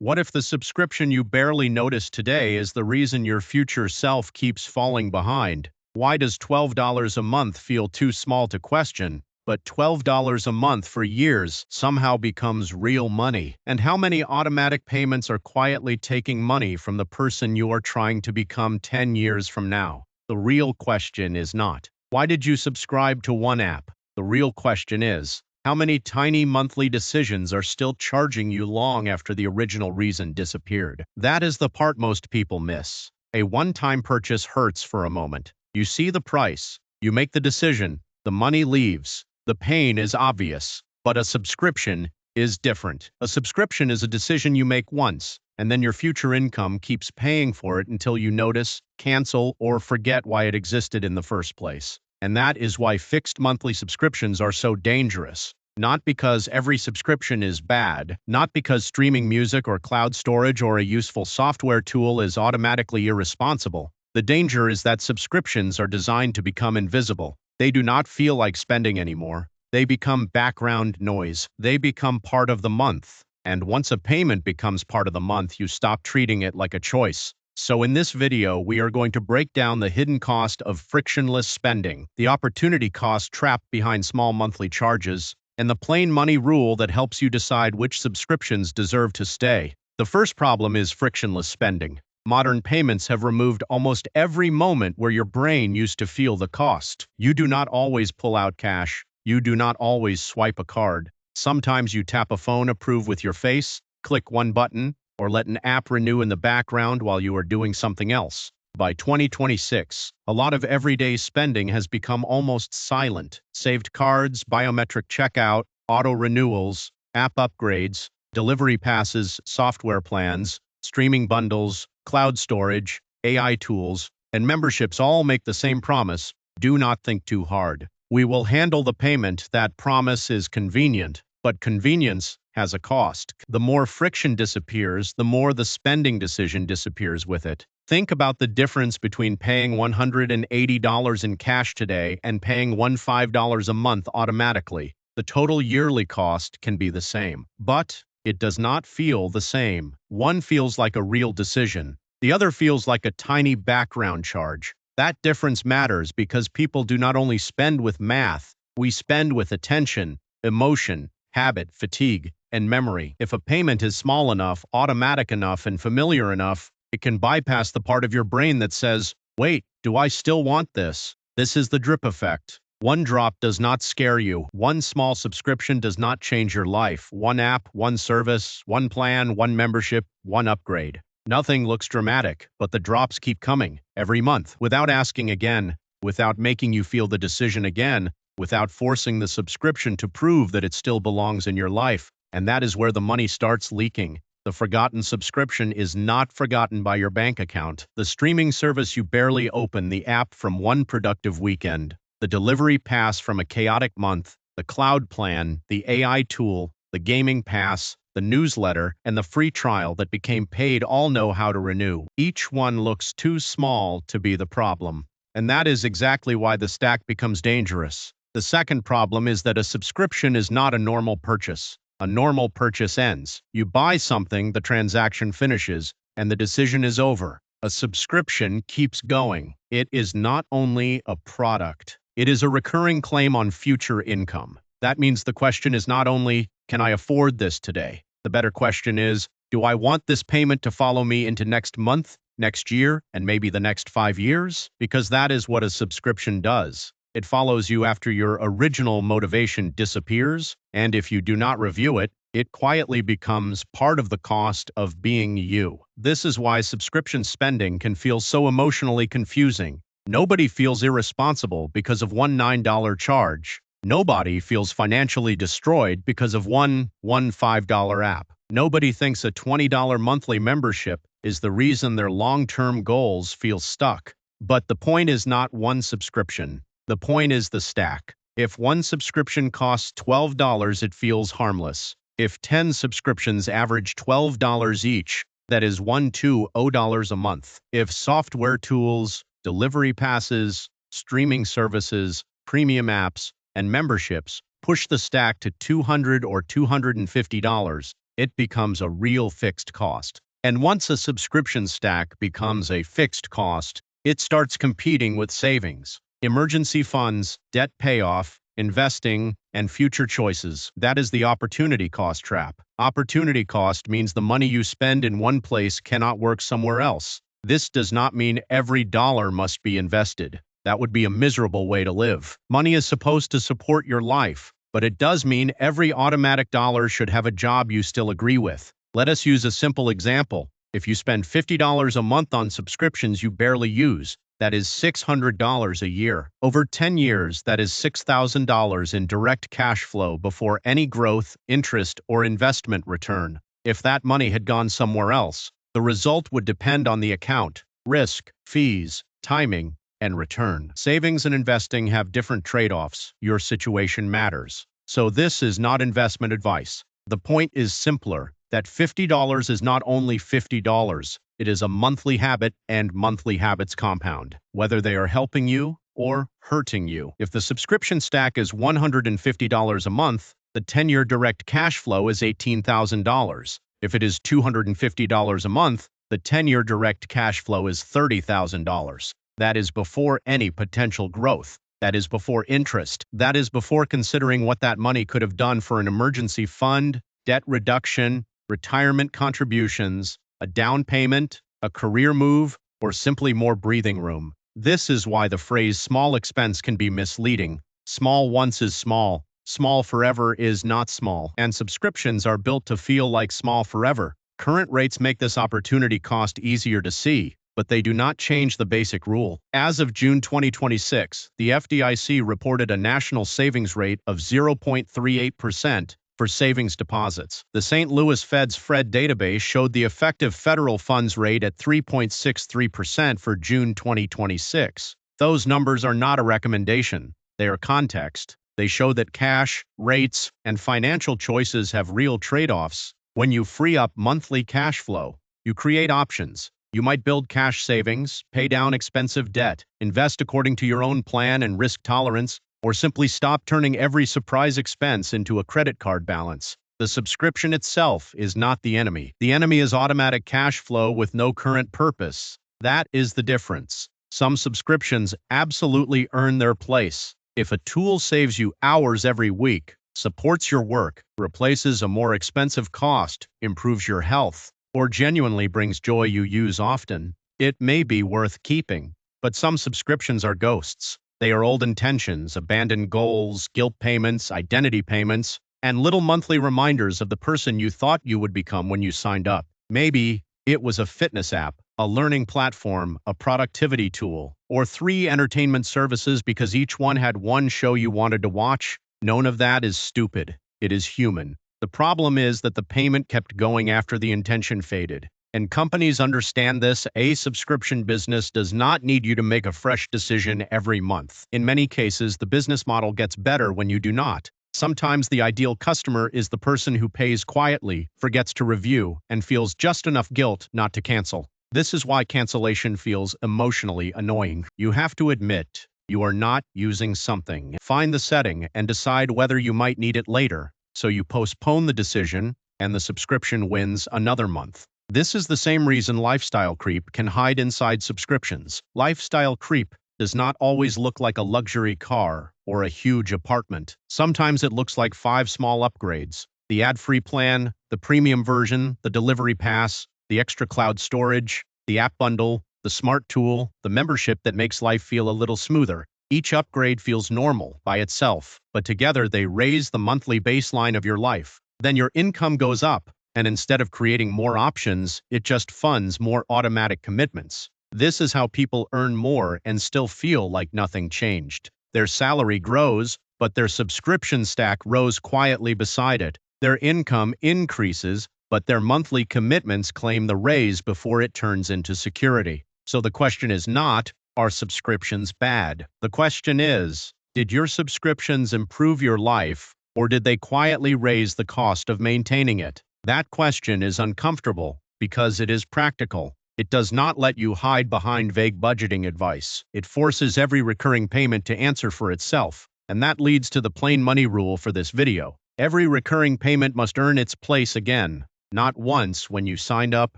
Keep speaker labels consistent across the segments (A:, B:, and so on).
A: What if the subscription you barely notice today is the reason your future self keeps falling behind? Why does $12 a month feel too small to question, but $12 a month for years somehow becomes real money? And how many automatic payments are quietly taking money from the person you are trying to become 10 years from now? The real question is not, why did you subscribe to one app? The real question is, how many tiny monthly decisions are still charging you long after the original reason disappeared? That is the part most people miss. A one-time purchase hurts for a moment. You see the price, you make the decision, the money leaves. The pain is obvious, but a subscription is different. A subscription is a decision you make once, and then your future income keeps paying for it until you notice, cancel, or forget why it existed in the first place. And that is why fixed monthly subscriptions are so dangerous. Not because every subscription is bad, not because streaming music or cloud storage or a useful software tool is automatically irresponsible. The danger is that subscriptions are designed to become invisible. They do not feel like spending anymore. They become background noise. They become part of the month. And once a payment becomes part of the month, you stop treating it like a choice. So in this video, we are going to break down the hidden cost of frictionless spending, the opportunity cost trapped behind small monthly charges, and the plain money rule that helps you decide which subscriptions deserve to stay. The first problem is frictionless spending. Modern payments have removed almost every moment where your brain used to feel the cost. You do not always pull out cash. You do not always swipe a card. Sometimes you tap a phone approve with your face, click one button, or let an app renew in the background while you are doing something else. By 2026, a lot of everyday spending has become almost silent. Saved cards, biometric checkout, auto renewals, app upgrades, delivery passes, software plans, streaming bundles, cloud storage, AI tools, and memberships all make the same promise: do not think too hard. We will handle the payment. That promise is convenient, but convenience has a cost. The more friction disappears, the more the spending decision disappears with it. Think about the difference between paying $180 in cash today and paying $15 a month automatically. The total yearly cost can be the same, but it does not feel the same. One feels like a real decision. The other feels like a tiny background charge. That difference matters because people do not only spend with math, we spend with attention, emotion, habit, fatigue, and memory. If a payment is small enough, automatic enough, and familiar enough, it can bypass the part of your brain that says, wait, do I still want this? This is the drip effect. One drop does not scare you. One small subscription does not change your life. One app, one service, one plan, one membership, one upgrade. Nothing looks dramatic, but the drops keep coming every month without asking again, without making you feel the decision again, without forcing the subscription to prove that it still belongs in your life. And that is where the money starts leaking. The forgotten subscription is not forgotten by your bank account. The streaming service you barely open, the app from one productive weekend, the delivery pass from a chaotic month, the cloud plan, the AI tool, the gaming pass, the newsletter, and the free trial that became paid all know how to renew. Each one looks too small to be the problem. And that is exactly why the stack becomes dangerous. The second problem is that a subscription is not a normal purchase. A normal purchase ends. You buy something, the transaction finishes, and the decision is over. A subscription keeps going. It is not only a product. It is a recurring claim on future income. That means the question is not only, can I afford this today? The better question is, do I want this payment to follow me into next month, next year, and maybe the next 5 years? Because that is what a subscription does. It follows you after your original motivation disappears, and if you do not review it, it quietly becomes part of the cost of being you. This is why subscription spending can feel so emotionally confusing. Nobody feels irresponsible because of one $9 charge. Nobody feels financially destroyed because of one $5 app. Nobody thinks a $20 monthly membership is the reason their long-term goals feel stuck. But the point is not one subscription. The point is the stack. If one subscription costs $12, it feels harmless. If 10 subscriptions average $12 each, that is $120 a month. If software tools, delivery passes, streaming services, premium apps, and memberships push the stack to $200 or $250, it becomes a real fixed cost. And once a subscription stack becomes a fixed cost, it starts competing with savings, emergency funds, debt payoff, investing, and future choices. That is the opportunity cost trap. Opportunity cost means the money you spend in one place cannot work somewhere else. This does not mean every dollar must be invested. That would be a miserable way to live. Money is supposed to support your life, but it does mean every automatic dollar should have a job you still agree with. Let us use a simple example. If you spend $50 a month on subscriptions you barely use, that is $600 a year. Over 10 years, that is $6,000 in direct cash flow before any growth, interest, or investment return. If that money had gone somewhere else, the result would depend on the account, risk, fees, timing, and return. Savings and investing have different trade-offs. Your situation matters. So this is not investment advice. The point is simpler, that $50 is not only $50, it is a monthly habit, and monthly habits compound, whether they are helping you or hurting you. If the subscription stack is $150 a month, the 10-year direct cash flow is $18,000. If it is $250 a month, the 10-year direct cash flow is $30,000. That is before any potential growth. That is before interest. That is before considering what that money could have done for an emergency fund, debt reduction, retirement contributions, a down payment, a career move, or simply more breathing room. This is why the phrase small expense can be misleading. Small once is small. Small forever is not small. And subscriptions are built to feel like small forever. Current rates make this opportunity cost easier to see, but they do not change the basic rule. As of June 2026, the FDIC reported a national savings rate of 0.38% for savings deposits. The St. Louis Fed's FRED database showed the effective federal funds rate at 3.63% for June 2026. Those numbers are not a recommendation. They are context. They show that cash, rates, and financial choices have real trade-offs. When you free up monthly cash flow, you create options. You might build cash savings, pay down expensive debt, invest according to your own plan and risk tolerance, or simply stop turning every surprise expense into a credit card balance. The subscription itself is not the enemy. The enemy is automatic cash flow with no current purpose. That is the difference. Some subscriptions absolutely earn their place. If a tool saves you hours every week, supports your work, replaces a more expensive cost, improves your health, or genuinely brings joy you use often, it may be worth keeping. But some subscriptions are ghosts. They are old intentions, abandoned goals, guilt payments, identity payments, and little monthly reminders of the person you thought you would become when you signed up. Maybe it was a fitness app, a learning platform, a productivity tool, or 3 entertainment services because each one had one show you wanted to watch. None of that is stupid. It is human. The problem is that the payment kept going after the intention faded. And companies understand this. A subscription business does not need you to make a fresh decision every month. In many cases, the business model gets better when you do not. Sometimes the ideal customer is the person who pays quietly, forgets to review, and feels just enough guilt not to cancel. This is why cancellation feels emotionally annoying. You have to admit you are not using something. Find the setting and decide whether you might need it later. So you postpone the decision, and the subscription wins another month. This is the same reason lifestyle creep can hide inside subscriptions. Lifestyle creep does not always look like a luxury car or a huge apartment. Sometimes it looks like 5 small upgrades: the ad-free plan, the premium version, the delivery pass, the extra cloud storage, the app bundle, the smart tool, the membership that makes life feel a little smoother. Each upgrade feels normal by itself, but together they raise the monthly baseline of your life. Then your income goes up, and instead of creating more options, it just funds more automatic commitments. This is how people earn more and still feel like nothing changed. Their salary grows, but their subscription stack rose quietly beside it. Their income increases, but their monthly commitments claim the raise before it turns into security. So the question is not, are subscriptions bad? The question is, did your subscriptions improve your life, or did they quietly raise the cost of maintaining it? That question is uncomfortable because it is practical. It does not let you hide behind vague budgeting advice. It forces every recurring payment to answer for itself, and that leads to the plain money rule for this video. Every recurring payment must earn its place again, not once when you signed up,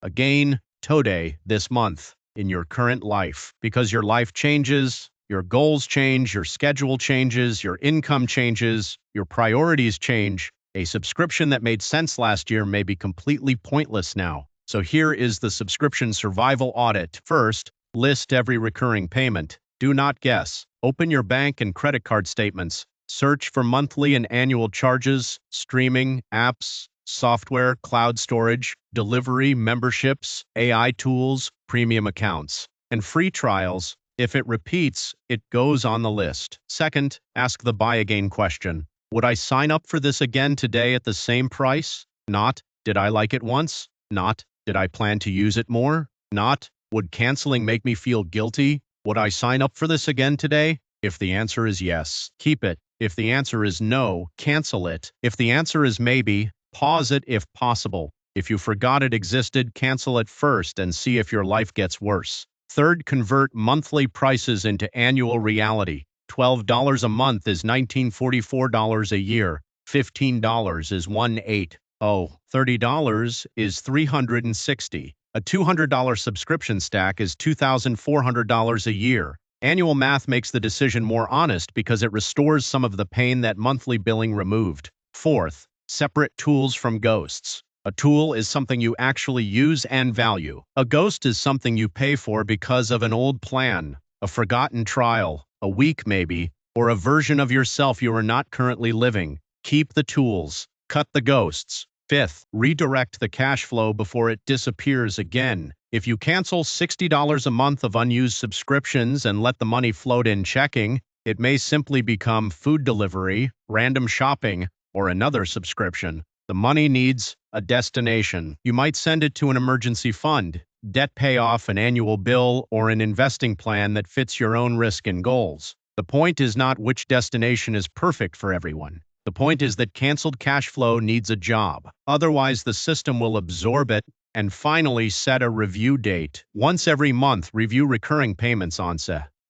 A: again, today, this month, in your current life. Because your life changes, your goals change, your schedule changes, your income changes, your priorities change. A subscription that made sense last year may be completely pointless now. So here is the subscription survival audit. First, list every recurring payment. Do not guess. Open your bank and credit card statements. Search for monthly and annual charges, streaming, apps, software, cloud storage, delivery, memberships, AI tools, premium accounts, and free trials. If it repeats, it goes on the list. Second, ask the buy again question. Would I sign up for this again today at the same price? Not, did I like it once? Not, did I plan to use it more? Not, would canceling make me feel guilty? Would I sign up for this again today? If the answer is yes, keep it. If the answer is no, cancel it. If the answer is maybe, pause it if possible. If you forgot it existed, cancel it first and see if your life gets worse. Third, convert monthly prices into annual reality. $12 a month is $1944 a year. $15 is $180. $30 is $360. A $200 subscription stack is $2,400 a year. Annual math makes the decision more honest because it restores some of the pain that monthly billing removed. Fourth, separate tools from ghosts. A tool is something you actually use and value. A ghost is something you pay for because of an old plan, a forgotten trial, a week maybe, or a version of yourself you are not currently living. Keep the tools. Cut the ghosts. Fifth, redirect the cash flow before it disappears again. If you cancel $60 a month of unused subscriptions and let the money float in checking, it may simply become food delivery, random shopping, or another subscription. The money needs a destination. You might send it to an emergency fund, debt payoff, an annual bill, or an investing plan that fits your own risk and goals. The point is not which destination is perfect for everyone. The point is that canceled cash flow needs a job. Otherwise, the system will absorb it. And finally, set a review date. Once every month, review recurring payments.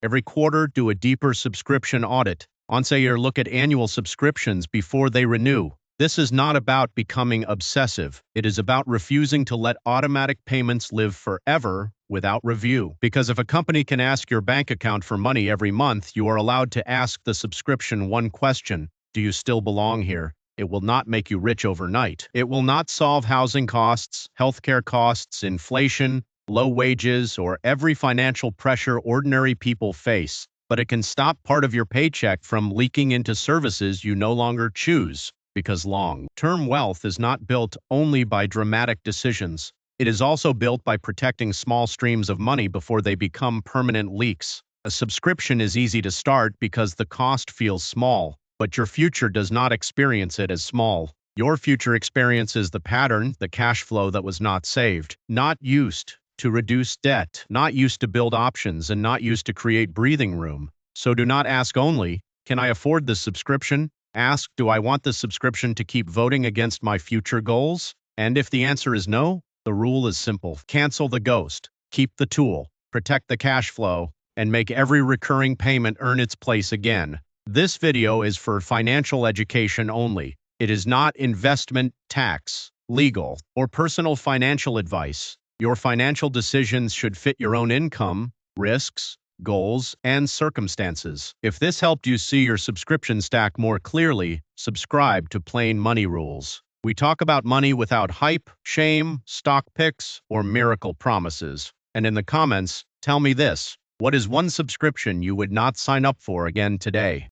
A: Every quarter, do a deeper subscription audit. Look at annual subscriptions before they renew. This is not about becoming obsessive. It is about refusing to let automatic payments live forever without review. Because if a company can ask your bank account for money every month, you are allowed to ask the subscription one question: do you still belong here? It will not make you rich overnight. It will not solve housing costs, healthcare costs, inflation, low wages, or every financial pressure ordinary people face, but it can stop part of your paycheck from leaking into services you no longer choose. Because long-term wealth is not built only by dramatic decisions. It is also built by protecting small streams of money before they become permanent leaks. A subscription is easy to start because the cost feels small, but your future does not experience it as small. Your future experiences the pattern, the cash flow that was not saved, not used to reduce debt, not used to build options, and not used to create breathing room. So do not ask only, can I afford this subscription? Ask, do I want this subscription to keep voting against my future goals? And if the answer is no, the rule is simple. Cancel the ghost, keep the tool, protect the cash flow, and make every recurring payment earn its place again. This video is for financial education only. It is not investment, tax, legal, or personal financial advice. Your financial decisions should fit your own income, risks, goals, and circumstances. If this helped you see your subscription stack more clearly, subscribe to Plain Money Rules. We talk about money without hype, shame, stock picks, or miracle promises. And in the comments, tell me this: what is one subscription you would not sign up for again today?